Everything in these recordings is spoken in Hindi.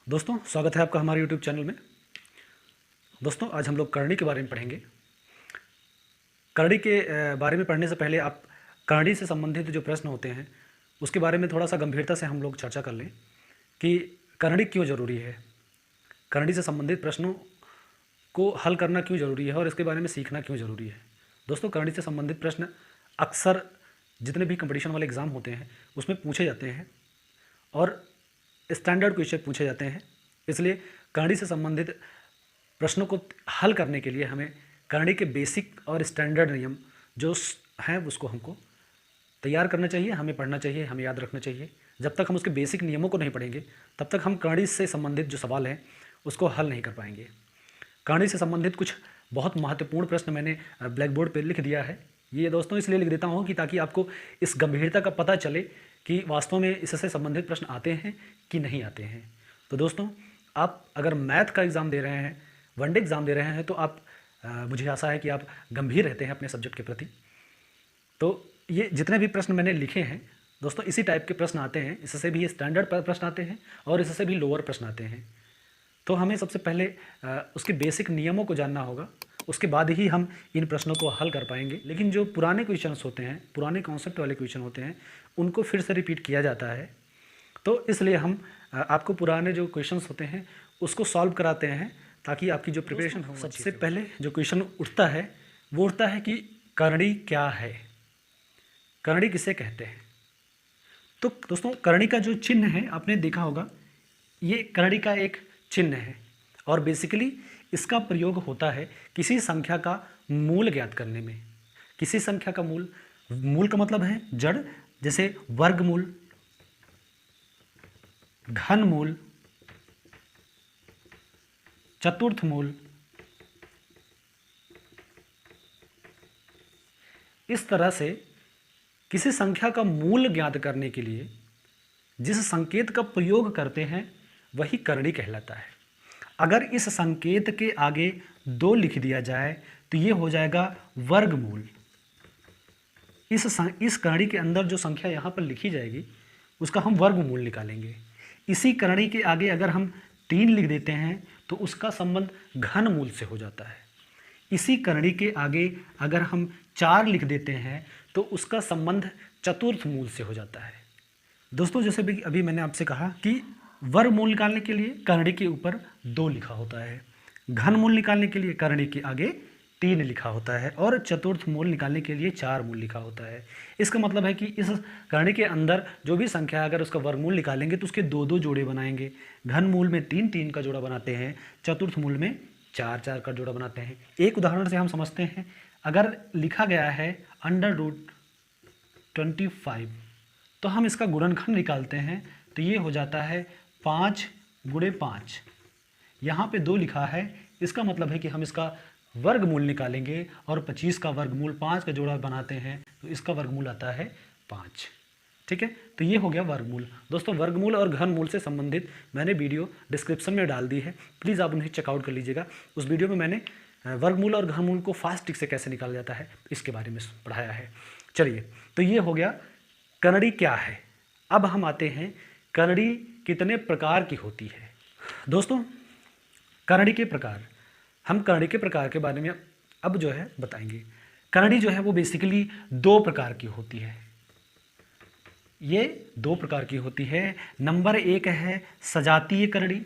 दोस्तों, स्वागत है आपका हमारे यूट्यूब चैनल में। दोस्तों, आज हम लोग करणी के बारे में पढ़ेंगे। करणी के बारे में पढ़ने से पहले आप करणी से संबंधित जो प्रश्न होते हैं उसके बारे में थोड़ा सा गंभीरता से हम लोग चर्चा कर लें कि करणी क्यों ज़रूरी है, करणी से संबंधित प्रश्नों को हल करना क्यों ज़रूरी है और इसके बारे में सीखना क्यों ज़रूरी है। दोस्तों, करणी से संबंधित प्रश्न अक्सर जितने भी कंपटीशन वाले एग्ज़ाम होते हैं उसमें पूछे जाते हैं और स्टैंडर्ड क्वेश्चन पूछे जाते हैं। इसलिए करणी से संबंधित प्रश्नों को हल करने के लिए हमें करणी के बेसिक और स्टैंडर्ड नियम जो हैं उसको हमको तैयार करना चाहिए, हमें पढ़ना चाहिए, हमें याद रखना चाहिए। जब तक हम उसके बेसिक नियमों को नहीं पढ़ेंगे तब तक हम करणी से संबंधित जो सवाल हैं उसको हल नहीं कर पाएंगे। करणी से संबंधित कुछ बहुत महत्वपूर्ण प्रश्न मैंने ब्लैक बोर्ड पर लिख दिया है। ये दोस्तों इसलिए लिख देता हूँ कि ताकि आपको इस गंभीरता का पता चले कि वास्तव में इससे संबंधित प्रश्न आते हैं कि नहीं आते हैं। तो दोस्तों, आप अगर मैथ का एग्ज़ाम दे रहे हैं, वनडे एग्ज़ाम दे रहे हैं, तो आप मुझे आशा है कि आप गंभीर रहते हैं अपने सब्जेक्ट के प्रति। तो ये जितने भी प्रश्न मैंने लिखे हैं दोस्तों, इसी टाइप के प्रश्न आते हैं। इससे भी स्टैंडर्ड प्रश्न आते हैं और इससे भी लोअर प्रश्न आते हैं। तो हमें सबसे पहले उसके बेसिक नियमों को जानना होगा, उसके बाद ही हम इन प्रश्नों को हल कर पाएंगे। लेकिन जो पुराने क्वेश्चंस होते हैं, पुराने कॉन्सेप्ट वाले क्वेश्चन होते हैं, उनको फिर से रिपीट किया जाता है। तो इसलिए हम आपको पुराने जो क्वेश्चंस होते हैं उसको सॉल्व कराते हैं ताकि आपकी जो प्रिपरेशन हो। सबसे पहले जो क्वेश्चन उठता है वो उठता है कि करणी क्या है, करणी किसे कहते हैं। तो दोस्तों, करणी का जो चिन्ह है आपने देखा होगा, ये करणी का एक चिन्ह है और बेसिकली इसका प्रयोग होता है किसी संख्या का मूल ज्ञात करने में। किसी संख्या का मूल, मूल का मतलब है जड़, जैसे वर्गमूल, घनमूल, चतुर्थ मूल। इस तरह से किसी संख्या का मूल ज्ञात करने के लिए जिस संकेत का प्रयोग करते हैं वही करणी कहलाता है। अगर इस संकेत के आगे 2 लिख दिया जाए तो ये हो जाएगा वर्गमूल। इस करणी के अंदर जो संख्या यहाँ पर लिखी जाएगी उसका हम वर्गमूल निकालेंगे। इसी करणी के आगे अगर हम 3 लिख देते हैं तो उसका संबंध घनमूल से हो जाता है। इसी करणी के आगे अगर हम 4 लिख देते हैं तो उसका संबंध चतुर्थ मूल से हो जाता है। दोस्तों, जैसे भी अभी मैंने आपसे कहा कि वर्गमूल निकालने के लिए करणी के ऊपर 2 लिखा होता है, घनमूल निकालने के लिए करणी के आगे 3 लिखा होता है और चतुर्थ मूल निकालने के लिए 4 मूल लिखा होता है। इसका मतलब है कि इस करणी के अंदर जो भी संख्या अगर उसका वर्गमूल निकालेंगे तो उसके 2-2 जोड़े बनाएंगे। घनमूल में 3-3 का जोड़ा बनाते हैं, चतुर्थ मूल में 4-4 का जोड़ा बनाते हैं। एक उदाहरण से हम समझते हैं, अगर लिखा गया है √25 तो हम इसका गुणनखंड निकालते हैं तो ये हो जाता है 5 × 5। यहाँ पे 2 लिखा है, इसका मतलब है कि हम इसका वर्गमूल निकालेंगे और 25 का वर्गमूल 5 का जोड़ा बनाते हैं तो इसका वर्गमूल आता है 5। ठीक है, तो ये हो गया वर्गमूल। दोस्तों, वर्गमूल और घनमूल से संबंधित मैंने वीडियो डिस्क्रिप्शन में डाल दी है, प्लीज़ आप उन्हें चेकआउट कर लीजिएगा। उस वीडियो में मैंने वर्गमूल और घनमूल को फास्ट ट्रिक से कैसे निकाला जाता है इसके बारे में पढ़ाया है। चलिए, तो ये हो गया करणी क्या है। अब हम आते हैं करणी कितने प्रकार की होती है। दोस्तों, करणी के प्रकार, हम करणी के प्रकार के बारे में अब जो है बताएंगे। करणी जो है वो बेसिकली 2 प्रकार की होती है। ये 2 प्रकार की होती है। नंबर 1 है सजातीय करणी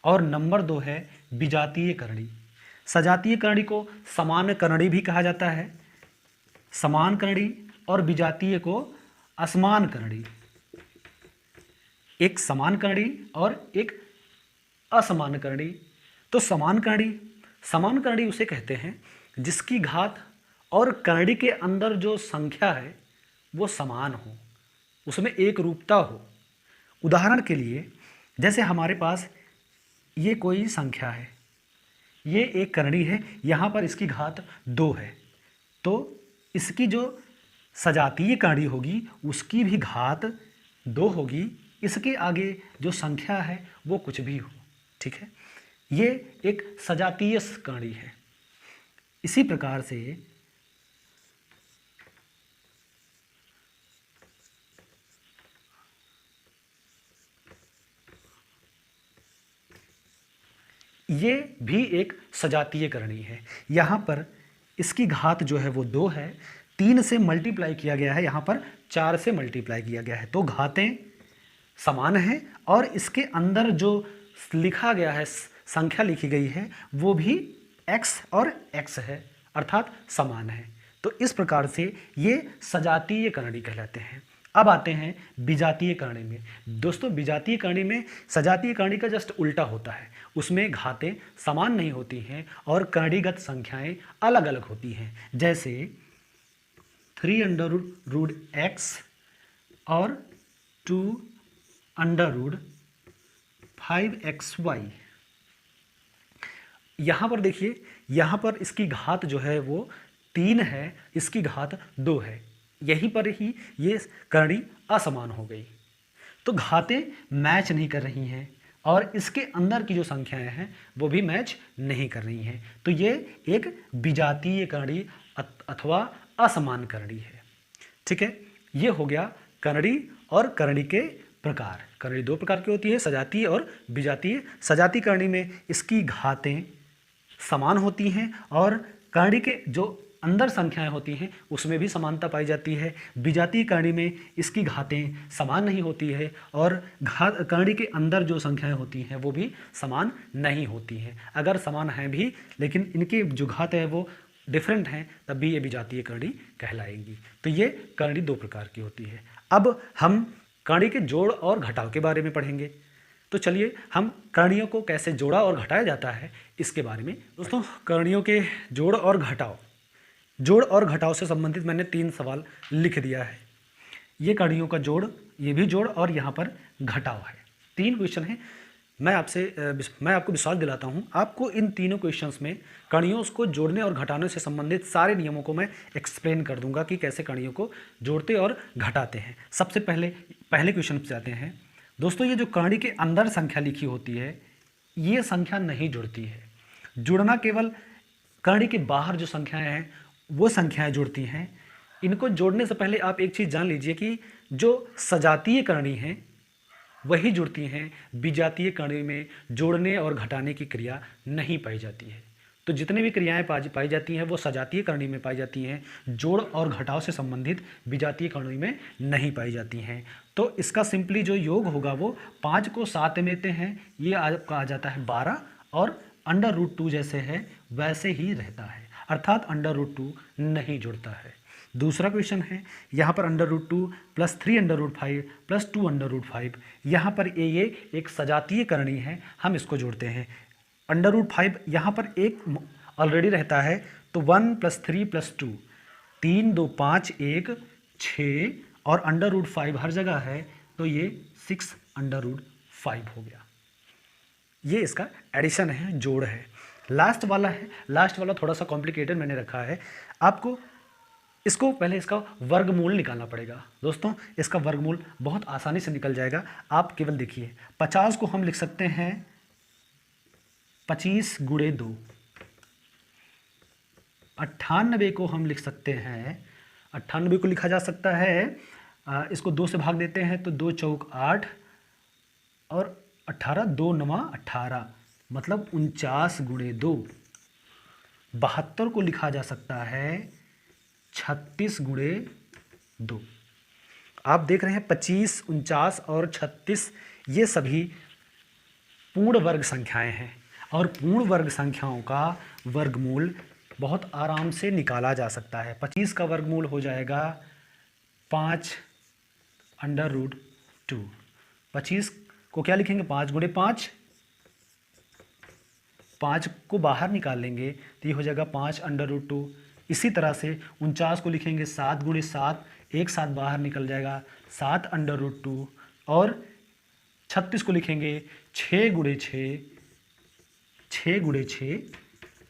और नंबर 2 है विजातीय करणी। सजातीय करणी को समान करणी भी कहा जाता है, समान करणी, और विजातीय को असमान करणी। एक समान करणी और एक असमान करणी। तो समान करणी उसे कहते हैं जिसकी घात और करणी के अंदर जो संख्या है वो समान हो, उसमें एक रूपता हो। उदाहरण के लिए, जैसे हमारे पास ये कोई संख्या है, ये एक करणी है, यहाँ पर इसकी घात 2 है, तो इसकी जो सजातीय करणी होगी उसकी भी घात 2 होगी। इसके आगे जो संख्या है वो कुछ भी हो। ठीक है, ये एक सजातीय करणी है। इसी प्रकार से ये भी एक सजातीय करणी है। यहाँ पर इसकी घात जो है वो 2 है, 3 से मल्टीप्लाई किया गया है, यहाँ पर 4 से मल्टीप्लाई किया गया है, तो घातें समान हैं और इसके अंदर जो लिखा गया है, संख्या लिखी गई है, वो भी x और x है, अर्थात समान है। तो इस प्रकार से ये सजातीय करणी कहलाते हैं। अब आते हैं विजातीय करणी में। दोस्तों, विजातीय करणी में सजातीय करणी का जस्ट उल्टा होता है, उसमें घातें समान नहीं होती हैं और करणीगत संख्याएं अलग अलग होती हैं। जैसे 3√x और 2√5xy। यहाँ पर देखिए, यहाँ पर इसकी घात जो है वो 3 है, इसकी घात 2 है, यहीं पर ही ये करणी असमान हो गई। तो घातें मैच नहीं कर रही हैं और इसके अंदर की जो संख्याएं हैं वो भी मैच नहीं कर रही हैं। तो ये एक विजातीय करणी अथवा असमान करणी है। ठीक है, ये हो गया करणी और करणी के प्रकार। करणी 2 प्रकार की होती है, सजातीय और विजातीय। सजातीय करणी में इसकी घातें समान होती हैं और करणी के जो अंदर संख्याएं होती हैं उसमें भी समानता पाई जाती है। विजातीय करणी में इसकी घातें समान नहीं होती है और करणी के अंदर जो संख्याएं होती हैं वो भी समान नहीं होती हैं। अगर समान हैं भी लेकिन इनके जो घात है वो डिफरेंट हैं, तब भी ये विजातीय करणी कहलाएंगी। तो ये करणी 2 प्रकार की होती है। अब हम करणी के जोड़ और घटाव के बारे में पढ़ेंगे। तो चलिए हम करणियों को कैसे जोड़ा और घटाया जाता है इसके बारे में। दोस्तों, करणियों के जोड़ और घटाव, जोड़ और घटाव से संबंधित मैंने 3 सवाल लिख दिया है। ये करणियों का जोड़, ये भी जोड़ और यहाँ पर घटाव है। 3 क्वेश्चन हैं। मैं आपको विश्वास दिलाता हूँ, आपको इन तीनों क्वेश्चंस में कणियों को जोड़ने और घटाने से संबंधित सारे नियमों को मैं एक्सप्लेन कर दूंगा कि कैसे कणियों को जोड़ते और घटाते हैं। सबसे पहले क्वेश्चन पे जाते हैं। दोस्तों, ये जो कणी के अंदर संख्या लिखी होती है, ये संख्या नहीं जुड़ती है। जुड़ना केवल कणी के बाहर जो संख्याएं हैं वो संख्याएं जुड़ती हैं। इनको जोड़ने से पहले आप एक चीज़ जान लीजिए कि जो सजातीय करणी हैं वही जुड़ती हैं, विजातीय करणी में जोड़ने और घटाने की क्रिया नहीं पाई जाती है। तो जितनी भी क्रियाएं पाई जाती हैं वो सजातीय करणी में पाई जाती हैं, जोड़ और घटाव से संबंधित विजातीय करणी में नहीं पाई जाती हैं। तो इसका सिंपली जो योग होगा वो 5 को 7 में लेते हैं, ये आपका आ जाता है 12 और √2 जैसे है वैसे ही रहता है, अर्थात √2 नहीं जुड़ता है। दूसरा क्वेश्चन है, यहाँ पर √2 + 3√5 + 2√5, यहाँ पर ये एक सजातीय करणी है, हम इसको जोड़ते हैं। √5 यहाँ पर एक ऑलरेडी रहता है, तो 1 + 3 + 2, 3 2 5 1 6 और √5 हर जगह है, तो ये 6√5 हो गया। ये इसका एडिशन है, जोड़ है। लास्ट वाला थोड़ा सा कॉम्प्लिकेटेड मैंने रखा है। आपको इसको पहले इसका वर्गमूल निकालना पड़ेगा। दोस्तों, इसका वर्गमूल बहुत आसानी से निकल जाएगा। आप केवल देखिए, 50 को हम लिख सकते हैं 25 × 2, 98 को हम लिख सकते हैं, 98 को लिखा जा सकता है, इसको 2 से भाग देते हैं तो 2 चौक 8 और 18, 2 9 18, मतलब 49 × 2। 72 को लिखा जा सकता है 36 × 2। आप देख रहे हैं 25, 49 और 36 ये सभी पूर्ण वर्ग संख्याएं हैं और पूर्ण वर्ग संख्याओं का वर्गमूल बहुत आराम से निकाला जा सकता है। 25 का वर्गमूल हो जाएगा 5√2। 25 को क्या लिखेंगे, 5 × 5, 5 को बाहर निकाल लेंगे तो ये हो जाएगा 5√2। इसी तरह से 49 को लिखेंगे 7 × 7, एक साथ बाहर निकल जाएगा 7√2 और 36 को लिखेंगे 6 × 6, 6 × 6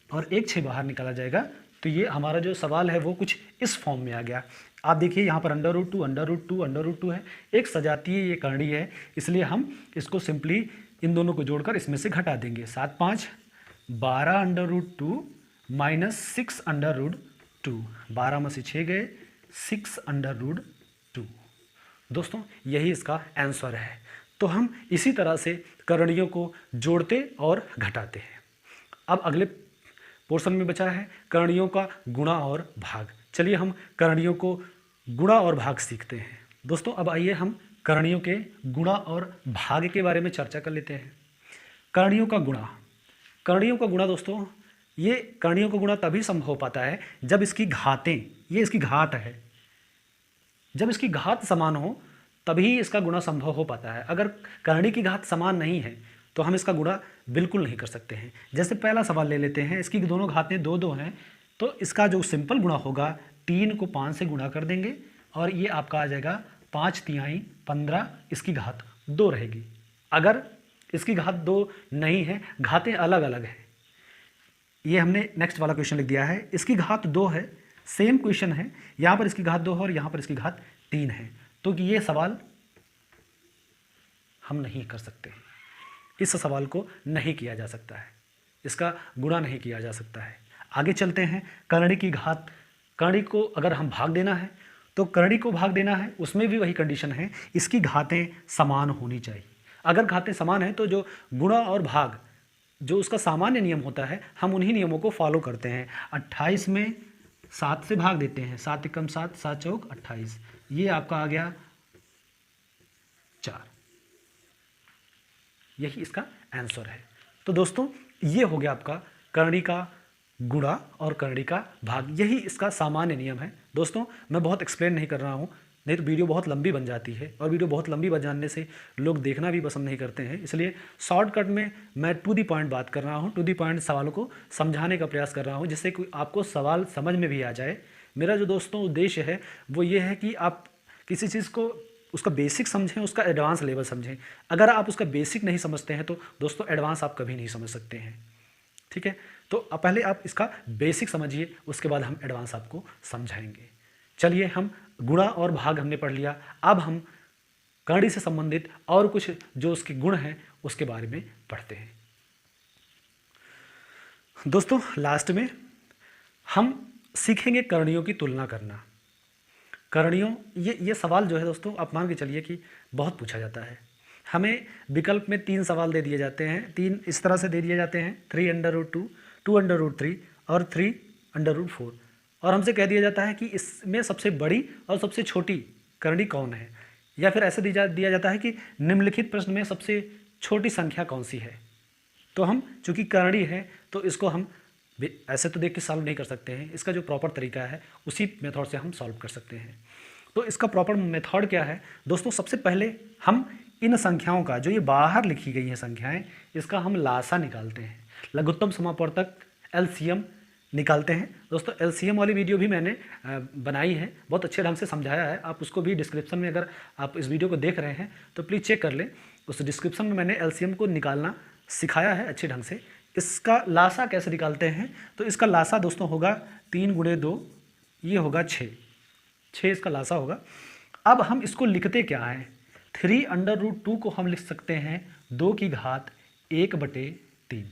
और एक 6 बाहर निकाला जाएगा। तो ये हमारा जो सवाल है वो कुछ इस फॉर्म में आ गया। आप देखिए यहाँ पर √2 है, एक सजातीय ये करणी है, इसलिए हम इसको सिंपली इन दोनों को जोड़कर इसमें से घटा देंगे। 7 5 12√2 - 6√2, 12 में से 6 गए, 6√2। दोस्तों, यही इसका आंसर है। तो हम इसी तरह से करणियों को जोड़ते और घटाते हैं। अब अगले पोर्शन में बचा है करणियों का गुणा और भाग। चलिए हम करणियों को गुणा और भाग सीखते हैं। दोस्तों अब आइए हम करणियों के गुणा और भाग के बारे में चर्चा कर लेते हैं। करणियों का गुणा। करणियों का गुणा दोस्तों, ये करणियों का गुणा तभी संभव हो पाता है जब इसकी घातें, ये इसकी घात है, जब इसकी घात समान हो तभी इसका गुणा संभव हो पाता है। अगर करणी की घात समान नहीं है तो हम इसका गुणा बिल्कुल नहीं कर सकते हैं। जैसे पहला सवाल ले लेते हैं, इसकी दोनों घातें दो दो हैं, तो इसका जो सिंपल गुणा होगा 3 को 5 से गुणा कर देंगे और ये आपका आ जाएगा 5 तिहाई 15, इसकी घात 2 रहेगी। अगर इसकी घात 2 नहीं है, घातें अलग अलग हैं, ये हमने नेक्स्ट वाला क्वेश्चन लिख दिया है, इसकी घात 2 है, सेम क्वेश्चन है, यहाँ पर इसकी घात 2 है और यहाँ पर इसकी घात 3 है, तो कि ये सवाल हम नहीं कर सकते, इस सवाल को नहीं किया जा सकता है, इसका गुणा नहीं किया जा सकता है। आगे चलते हैं, करणी की घात। करणी को अगर हम भाग देना है तो करणी को भाग देना है, उसमें भी वही कंडीशन है, इसकी घातें समान होनी चाहिए। अगर घातें समान हैं तो जो गुणा और भाग जो उसका सामान्य नियम होता है, हम उन्हीं नियमों को फॉलो करते हैं। 28 में 7 से भाग देते हैं, 7 एकम 7, 7 चौक 28, ये आपका आ गया 4, यही इसका आंसर है। तो दोस्तों ये हो गया आपका करणी का गुणा और करणी का भाग, यही इसका सामान्य नियम है। दोस्तों मैं बहुत एक्सप्लेन नहीं कर रहा हूँ, नहीं तो वीडियो बहुत लंबी बन जाती है और वीडियो बहुत लंबी बन जाने से लोग देखना भी पसंद नहीं करते हैं, इसलिए शॉर्टकट में मैं टू दी पॉइंट बात कर रहा हूँ, टू दी पॉइंट सवालों को समझाने का प्रयास कर रहा हूँ, जिससे कि आपको सवाल समझ में भी आ जाए। मेरा जो दोस्तों उद्देश्य है वो ये है कि आप किसी चीज़ को उसका बेसिक समझें, उसका एडवांस लेवल समझें। अगर आप उसका बेसिक नहीं समझते हैं तो दोस्तों एडवांस आप कभी नहीं समझ सकते हैं, ठीक है। तो पहले आप इसका बेसिक समझिए, उसके बाद हम एडवांस आपको समझाएंगे। चलिए हम गुणा और भाग हमने पढ़ लिया, अब हम करणी से संबंधित और कुछ जो उसके गुण हैं उसके बारे में पढ़ते हैं। दोस्तों लास्ट में हम सीखेंगे करणियों की तुलना करना। करणियों, ये सवाल जो है दोस्तों आप मान के चलिए कि बहुत पूछा जाता है। हमें विकल्प में 3 सवाल दे दिए जाते हैं, 3 इस तरह से दे दिए जाते हैं, 3√2, 2√3 और 3√4, और हमसे कह दिया जाता है कि इसमें सबसे बड़ी और सबसे छोटी करणी कौन है, या फिर ऐसे दिया जाता है कि निम्नलिखित प्रश्न में सबसे छोटी संख्या कौन सी है। तो हम चूँकि करणी है तो इसको हम ऐसे तो देख के सॉल्व नहीं कर सकते हैं, इसका जो प्रॉपर तरीका है उसी मेथड से हम सॉल्व कर सकते हैं। तो इसका प्रॉपर मेथड क्या है दोस्तों, सबसे पहले हम इन संख्याओं का, जो ये बाहर लिखी गई हैं संख्याएं, इसका हम लासा निकालते हैं, लघुत्तम समापवर्तक एलसीएम निकालते हैं। दोस्तों एलसीएम वाली वीडियो भी मैंने बनाई है, बहुत अच्छे ढंग से समझाया है, आप उसको भी डिस्क्रिप्शन में, अगर आप इस वीडियो को देख रहे हैं तो प्लीज़ चेक कर लें, उस डिस्क्रिप्शन में मैंने एलसीएम को निकालना सिखाया है अच्छे ढंग से। इसका लासा कैसे निकालते हैं, तो इसका लासा दोस्तों होगा 3 × 2, ये होगा 6 इसका लासा होगा। अब हम इसको लिखते क्या है, 3√2 को हम लिख सकते हैं 2 की घात 1/3,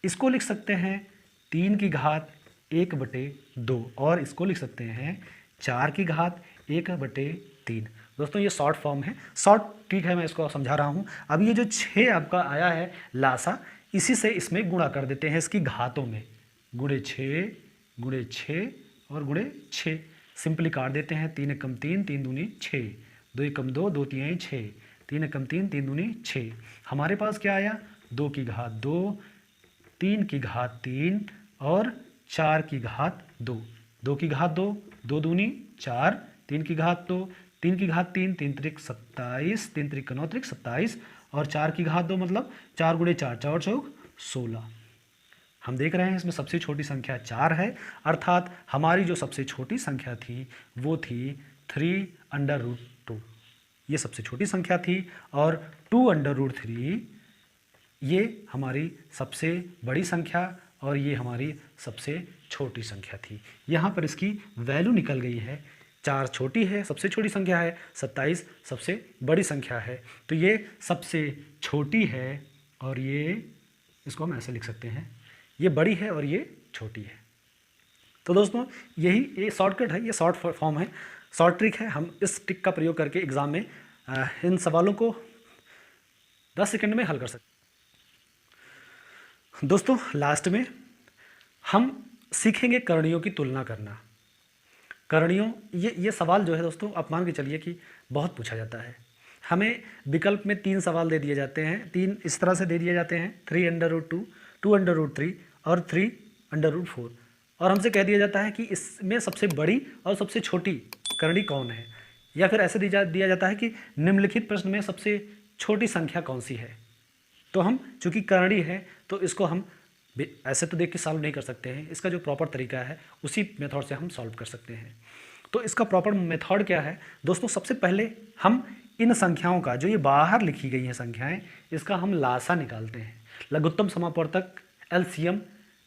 इसको लिख सकते हैं 3 की घात 1/2, और इसको लिख सकते हैं 4 की घात 1/3। दोस्तों ये शॉर्ट फॉर्म है, शॉर्ट ठीक है, मैं इसको समझा रहा हूँ। अब ये जो 6 आपका आया है लासा, इसी से इसमें गुणा कर देते हैं, इसकी घातों में × 6 और × 6, सिंपली काट देते हैं। 3 एकम 3, 3 दूनी 6, 2 एकम 2, 2 तिहाई 6, 3 एकम 3, 3 दूनी 6। हमारे पास क्या आया, 2 की घात 2, 3 की घात 3 और 4 की घात 2। 2 की घात 2, 2 दूनी 4, 3 की घात 2, 3 की घात 3, 3 त्रिक 27, 3 त्रिक 9 त्रिक 27, और 4 की घात 2 मतलब 4 × 4, 4 चौक 16। हम देख रहे हैं इसमें सबसे छोटी संख्या 4 है, अर्थात हमारी जो सबसे छोटी संख्या थी वो थी 3√2, ये सबसे छोटी संख्या थी, और 2√3 ये हमारी सबसे बड़ी संख्या और ये हमारी सबसे छोटी संख्या थी। यहाँ पर इसकी वैल्यू निकल गई है, 4 छोटी है, सबसे छोटी संख्या है, 27 सबसे बड़ी संख्या है, तो ये सबसे छोटी है और ये, इसको हम ऐसे लिख सकते हैं, ये बड़ी है और ये छोटी है। तो दोस्तों यही ये शॉर्टकट है, ये शॉर्ट फॉर्म है, शॉर्ट ट्रिक है। हम इस ट्रिक का प्रयोग करके एग्ज़ाम में इन सवालों को 10 सेकंड में हल कर सकते हैं। दोस्तों लास्ट में हम सीखेंगे करणियों की तुलना करना। करणियों, ये सवाल जो है दोस्तों, आप मान के चलिए कि बहुत पूछा जाता है। हमें विकल्प में 3 सवाल दे दिए जाते हैं, 3 इस तरह से दे दिए जाते हैं, 3√2, 2√3 और 3√4, और हमसे कह दिया जाता है कि इसमें सबसे बड़ी और सबसे छोटी करणी कौन है, या फिर ऐसे दिया जाता है कि निम्नलिखित प्रश्न में सबसे छोटी संख्या कौन सी है। तो हम चूँकि करणी है तो इसको हम ऐसे तो देख के सॉल्व नहीं कर सकते हैं, इसका जो प्रॉपर तरीका है उसी मेथड से हम सॉल्व कर सकते हैं। तो इसका प्रॉपर मेथड क्या है दोस्तों, सबसे पहले हम इन संख्याओं का, जो ये बाहर लिखी गई हैं संख्याएं, इसका हम लासा निकालते हैं, लघुत्तम समापवर्तक एलसीएम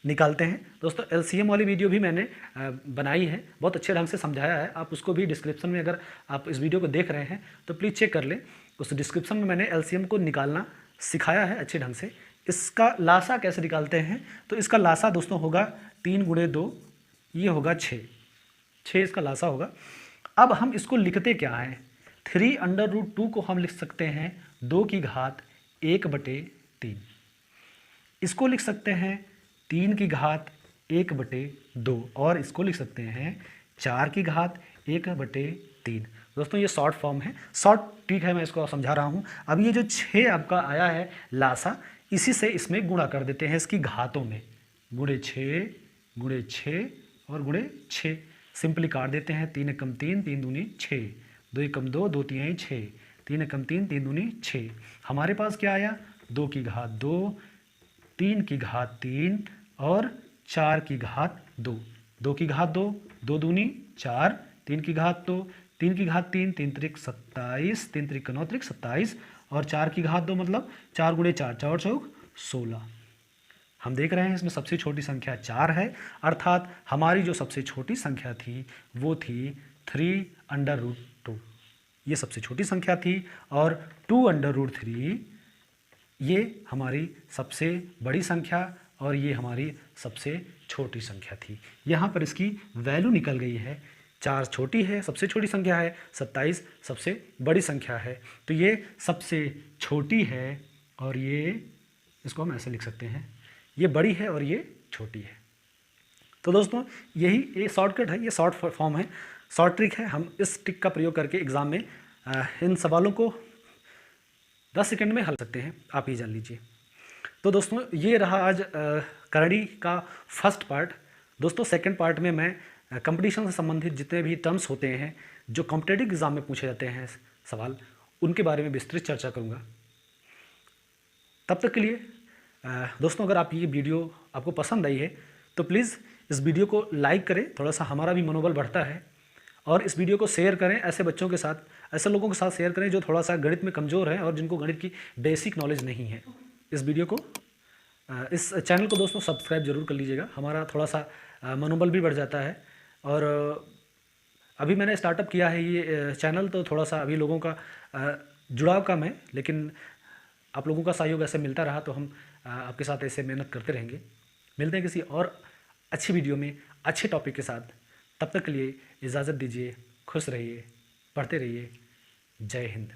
निकालते हैं। दोस्तों एलसीएम वाली वीडियो भी मैंने बनाई है, बहुत अच्छे ढंग से समझाया है, आप उसको भी डिस्क्रिप्शन में, अगर आप इस वीडियो को देख रहे हैं तो प्लीज़ चेक कर लें, उस डिस्क्रिप्शन में मैंने एलसीएम को निकालना सिखाया है अच्छे ढंग से। इसका लासा कैसे निकालते हैं, तो इसका लासा दोस्तों होगा 3 × 2, ये होगा 6 इसका लासा होगा। अब हम इसको लिखते क्या है, 3√2 को हम लिख सकते हैं 2 की घात 1/3, इसको लिख सकते हैं 3 की घात 1/2, और इसको लिख सकते हैं 4 की घात 1/3। दोस्तों ये शॉर्ट फॉर्म है, शॉर्ट ट्रिक है, मैं इसको समझा रहा हूँ। अब ये जो 6 आपका आया है लासा, इसी से इसमें गुणा कर देते हैं, इसकी घातों में, × 6 और × 6, सिंपली काट देते हैं। 3 × 3, 3 दूनी 6, 2 × 2, 2 3 6, 3 × 3, 3 दूनी 6। हमारे पास क्या आया, 2 की घात 2, 3 की घात 3 और 4 की घात 2, 2 की घात 2, 2 दूनी 4, 3 की घात 2, 3 की घात 3, 3 त्रिक 27, 3 त्रिक 9 त्रिक 27, और 4 की घात 2 मतलब 4 × 4, 4 चौक 16। हम देख रहे हैं इसमें सबसे छोटी संख्या 4 है, अर्थात हमारी जो सबसे छोटी संख्या थी वो थी 3√2, ये सबसे छोटी संख्या थी, और 2√3 ये हमारी सबसे बड़ी संख्या, और ये हमारी सबसे छोटी संख्या थी। यहाँ पर इसकी वैल्यू निकल गई है, 4 छोटी है, सबसे छोटी संख्या है, 27 सबसे बड़ी संख्या है, तो ये सबसे छोटी है, और ये इसको हम ऐसे लिख सकते हैं, ये बड़ी है और ये छोटी है। तो दोस्तों यही ये शॉर्टकट है, ये शॉर्ट फॉर्म है, शॉर्ट ट्रिक है। हम इस ट्रिक का प्रयोग करके एग्ज़ाम में इन सवालों को 10 सेकंड में हल सकते हैं, आप ही जान लीजिए। तो दोस्तों ये रहा आज करणी का फर्स्ट पार्ट। दोस्तों सेकंड पार्ट में मैं कंपटीशन से संबंधित जितने भी टर्म्स होते हैं जो कॉम्पिटेटिव एग्ज़ाम में पूछे जाते हैं सवाल, उनके बारे में विस्तृत चर्चा करूँगा। तब तक के लिए दोस्तों अगर आप ये वीडियो आपको पसंद आई है तो प्लीज़ इस वीडियो को लाइक करें, थोड़ा सा हमारा भी मनोबल बढ़ता है, और इस वीडियो को शेयर करें ऐसे बच्चों के साथ, ऐसे लोगों के साथ शेयर करें जो थोड़ा सा गणित में कमज़ोर हैं और जिनको गणित की बेसिक नॉलेज नहीं है। इस वीडियो को, इस चैनल को दोस्तों सब्सक्राइब जरूर कर लीजिएगा, हमारा थोड़ा सा मनोबल भी बढ़ जाता है। और अभी मैंने स्टार्टअप किया है ये चैनल, तो थोड़ा सा अभी लोगों का जुड़ाव कम है, लेकिन आप लोगों का सहयोग ऐसे मिलता रहा तो हम आपके साथ ऐसे मेहनत करते रहेंगे। मिलते हैं किसी और अच्छी वीडियो में अच्छे टॉपिक के साथ, तब तक के लिए इजाज़त दीजिए, खुश रहिए, पढ़ते रहिए। जय हिंद।